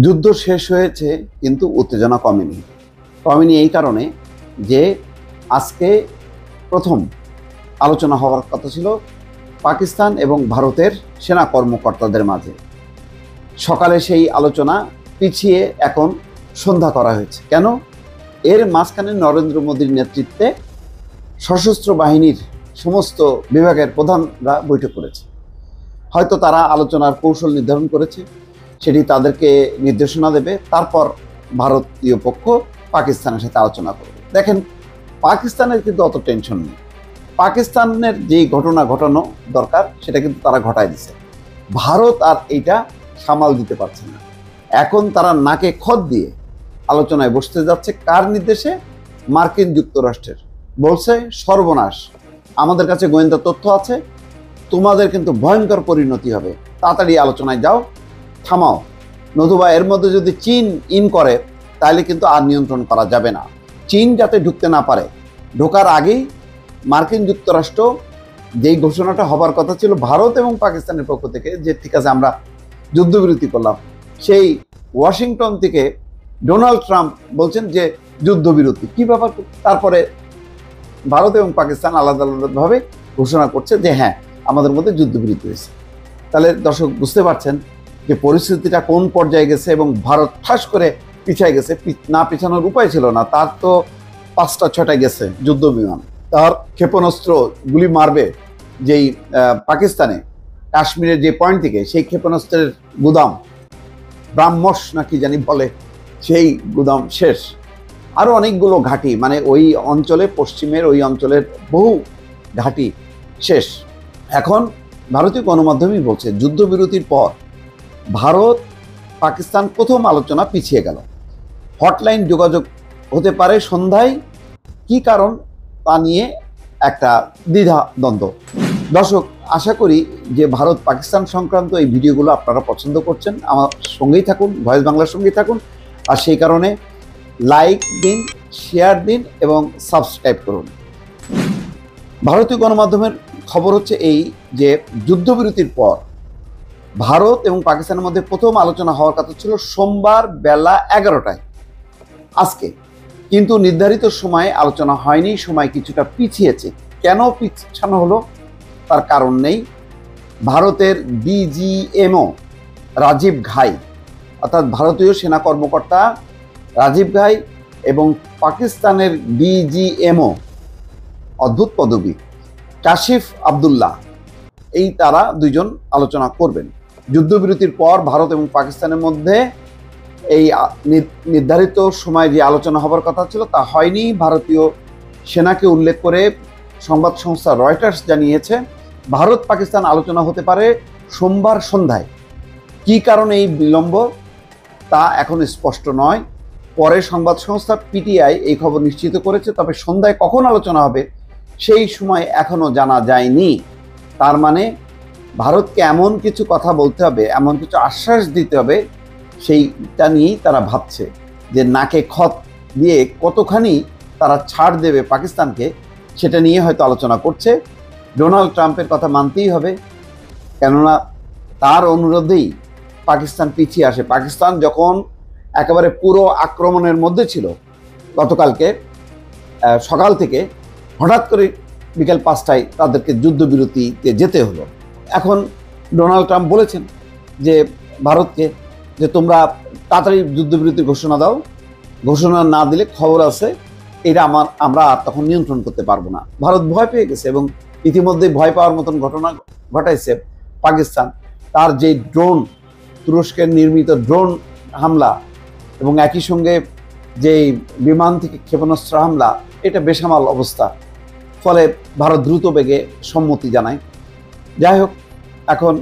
যুদ্ধ শেষ হয়েছে কিন্তু উত্তেজনা কমেনি। এই কারণে যে আজকে প্রথম আলোচনা হওয়ার কথা ছিল পাকিস্তান এবং ভারতের সেনা কর্মকর্তাদের মাঝে। সকালে সেই আলোচনা পিছিয়ে এখন সন্ধ্যা করা হয়েছে। কেন? এর মাঝখানে নরেন্দ্র মোদীর নেতৃত্বে সশস্ত্র বাহিনীর সমস্ত বিভাগের প্রধানরা বৈঠক করেছে। হয়তো তারা আলোচনার কৌশল নির্ধারণ করেছে, সেটি তাদেরকে নির্দেশনা দেবে। তারপর ভারতীয় পক্ষ পাকিস্তানের সাথে আলোচনা করবে। দেখেন, পাকিস্তানের কিন্তু অত টেনশন নেই। পাকিস্তানের যেই ঘটনা ঘটানো দরকার সেটা কিন্তু তারা ঘটায় দিছে। ভারত আর এইটা সামাল দিতে পারছে না। এখন তারা নাকে খত দিয়ে আলোচনায় বসতে যাচ্ছে। কার নির্দেশে? মার্কিন যুক্তরাষ্ট্রের। বলছে, সর্বনাশ, আমাদের কাছে গোয়েন্দা তথ্য আছে, তোমাদের কিন্তু ভয়ঙ্কর পরিণতি হবে, তাড়াতাড়ি আলোচনায় যাও, থামাও, নতুবা এর মধ্যে যদি চীন ইন করে তাহলে কিন্তু আর নিয়ন্ত্রণ করা যাবে না। চীন যাতে ঢুকতে না পারে, ঢোকার আগেই মার্কিন যুক্তরাষ্ট্র যেই ঘোষণাটা হবার কথা ছিল ভারত এবং পাকিস্তানের পক্ষ থেকে, যে ঠিক আছে আমরা যুদ্ধবিরতি করলাম, সেই ওয়াশিংটন থেকে ডোনাল্ড ট্রাম্প বলছেন যে যুদ্ধবিরতি কি ব্যাপার। তারপরে ভারত এবং পাকিস্তান আলাদা আলাদাভাবে ঘোষণা করছে যে হ্যাঁ, আমাদের মধ্যে যুদ্ধবিরতি হয়েছে। তাহলে দর্শক বুঝতে পারছেন যে পরিস্থিতিটা কোন পর্যায়ে গেছে এবং ভারত ঠাস করে পিছায় গেছে। না পিছানোর উপায় ছিল না, তার তো 5টা-6টা গেছে যুদ্ধ বিমান, তার ক্ষেপণাস্ত্র গুলি মারবে যেই পাকিস্তানে কাশ্মীরের যে পয়েন্ট থেকে, সেই ক্ষেপণাস্ত্রের গুদাম, ব্রাহ্মস নাকি জানি বলে, সেই গুদাম শেষ। আরও অনেকগুলো ঘাঁটি, মানে ওই অঞ্চলে, পশ্চিমের ওই অঞ্চলের বহু ঘাঁটি শেষ। এখন ভারতীয় গণমাধ্যমই বলছে যুদ্ধবিরতির পর ভারত পাকিস্তান প্রথম আলোচনা পিছিয়ে গেল। হটলাইন যোগাযোগ হতে পারে সন্ধ্যায়, কি কারণ তা নিয়ে একটা দ্বিধা দ্বন্দ্ব। দর্শক, আশা করি যে ভারত পাকিস্তান সংক্রান্ত এই ভিডিওগুলো আপনারা পছন্দ করছেন। আমার সঙ্গেই থাকুন, ভয়েস বাংলার সঙ্গেই থাকুন। আর সেই কারণে লাইক দিন, শেয়ার দিন এবং সাবস্ক্রাইব করুন। ভারতীয় গণমাধ্যমের খবর হচ্ছে এই যে যুদ্ধবিরতির পর ভারত এবং পাকিস্তানের মধ্যে প্রথম আলোচনা হওয়ার কথা ছিল সোমবার বেলা 11টায় আজকে, কিন্তু নির্ধারিত সময়ে আলোচনা হয়নি, সময় কিছুটা পিছিয়েছে। কেন পিছানো হলো তার কারণ নেই। ভারতের ডিজিএমও রাজীব ঘাই, অর্থাৎ ভারতীয় সেনা কর্মকর্তা রাজীব ঘাই এবং পাকিস্তানের ডিজিএমও, অদ্ভুত পদবি, কাশিফ আবদুল্লাহ, এই তারা দুইজন আলোচনা করবেন। যুদ্ধবিরতির পর ভারত এবং পাকিস্তানের মধ্যে এই নির্ধারিত সময় যে আলোচনা হবার কথা ছিল তা হয়নি। ভারতীয় সেনাকে উল্লেখ করে সংবাদ সংস্থা রয়টার্স জানিয়েছে ভারত পাকিস্তান আলোচনা হতে পারে সোমবার সন্ধ্যায়। কি কারণে এই বিলম্ব তা এখন স্পষ্ট নয়। পরে সংবাদ সংস্থা পিটিআই এই খবর নিশ্চিত করেছে, তবে সন্ধ্যায় কখন আলোচনা হবে সেই সময় এখনো জানা যায়নি। তার মানে ভারতকে এমন কিছু কথা বলতে হবে, এমন কিছু আশ্বাস দিতে হবে, সেইটা নিয়েই তারা ভাবছে যে নাকে খত দিয়ে কতখানি তারা ছাড় দেবে পাকিস্তানকে, সেটা নিয়ে হয়তো আলোচনা করছে। ডোনাল্ড ট্রাম্পের কথা মানতেই হবে, কেননা তার অনুরোধেই পাকিস্তান পিছিয়ে আসে। পাকিস্তান যখন একেবারে পুরো আক্রমণের মধ্যে ছিল গতকালকে সকাল থেকে, হঠাৎ করে বিকেল 5টায় তাদেরকে যুদ্ধবিরতিতে যেতে হলো। এখন ডোনাল্ড ট্রাম্প বলেছেন যে ভারতকে যে তোমরা তাড়াতাড়ি যুদ্ধবিরতির ঘোষণা দাও, ঘোষণা না দিলে খবর আছে এটা আমরা আর তখন নিয়ন্ত্রণ করতে পারবো না। ভারত ভয় পেয়ে গেছে এবং ইতিমধ্যে ভয় পাওয়ার মতন ঘটনা ঘটাইছে পাকিস্তান। তার যে ড্রোন, তুরস্কের নির্মিত ড্রোন হামলা এবং একই সঙ্গে যে বিমান থেকে ক্ষেপণাস্ত্র হামলা, এটা বেসামাল অবস্থা। ফলে ভারত দ্রুত বেগে সম্মতি জানায়। যাই হোক, এখন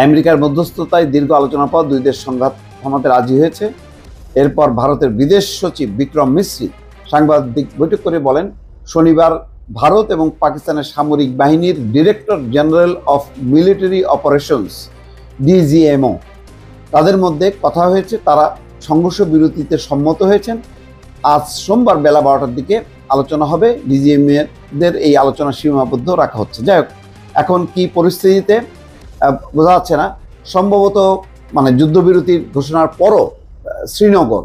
আমেরিকার মধ্যস্থতায় দীর্ঘ আলোচনার পর দুই দেশ সংঘাত থামাতে রাজি হয়েছে। এরপর ভারতের বিদেশ সচিব বিক্রম মিশ্রি সাংবাদিক বৈঠক করে বলেন, শনিবার ভারত এবং পাকিস্তানের সামরিক বাহিনীর director general of military operations DGMO তাদের মধ্যে কথা হয়েছে, তারা সংঘর্ষ বিরতিতে সম্মত হয়েছেন। আজ সোমবার বেলা 12টার দিকে আলোচনা হবে। ডিজিএমদের এই আলোচনা সীমাবদ্ধ রাখা হচ্ছে। যাই হোক, এখন কি পরিস্থিতিতে বোঝা যাচ্ছে না। সম্ভবত মানে যুদ্ধবিরতির ঘোষণার পরও শ্রীনগর,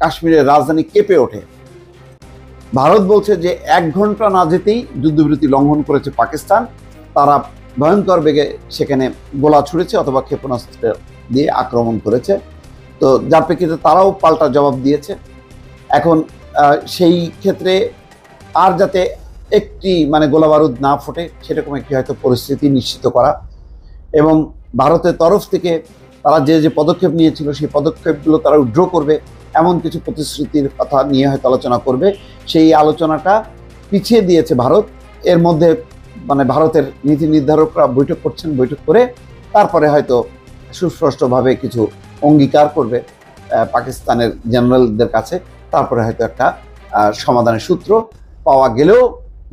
কাশ্মীরের রাজধানী কেঁপে ওঠে। ভারত বলছে যে 1 ঘন্টা না যেতেই যুদ্ধবিরতি লঙ্ঘন করেছে পাকিস্তান, তারা ভয়ঙ্কর বেগে সেখানে গোলা ছুড়েছে অথবা ক্ষেপণাস্ত্র দিয়ে আক্রমণ করেছে। তো যার প্রেক্ষিতে তারাও পাল্টা জবাব দিয়েছে। এখন সেই ক্ষেত্রে আর যাতে একটি গোলা বারুদ না ফোটে সেরকম একটি হয়তো পরিস্থিতি নিশ্চিত করা, এবং ভারতের তরফ থেকে তারা যে যে পদক্ষেপ নিয়েছিল সেই পদক্ষেপগুলো তারা উইথড্র করবে, এমন কিছু প্রতিশ্রুতির কথা নিয়ে হয়তো আলোচনা করবে। সেই আলোচনাটা পিছিয়ে দিয়েছে ভারত। এর মধ্যে ভারতের নীতি নির্ধারকরা বৈঠক করছেন, বৈঠক করে তারপরে হয়তো সুস্পষ্টভাবে কিছু অঙ্গীকার করবে পাকিস্তানের জেনারেলদের কাছে, তারপরে হয়তো একটা সমাধানের সূত্র পাওয়া গেলেও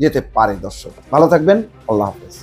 যেতে পারে। দর্শক ভালো থাকবেন, আল্লাহ হাফেজ।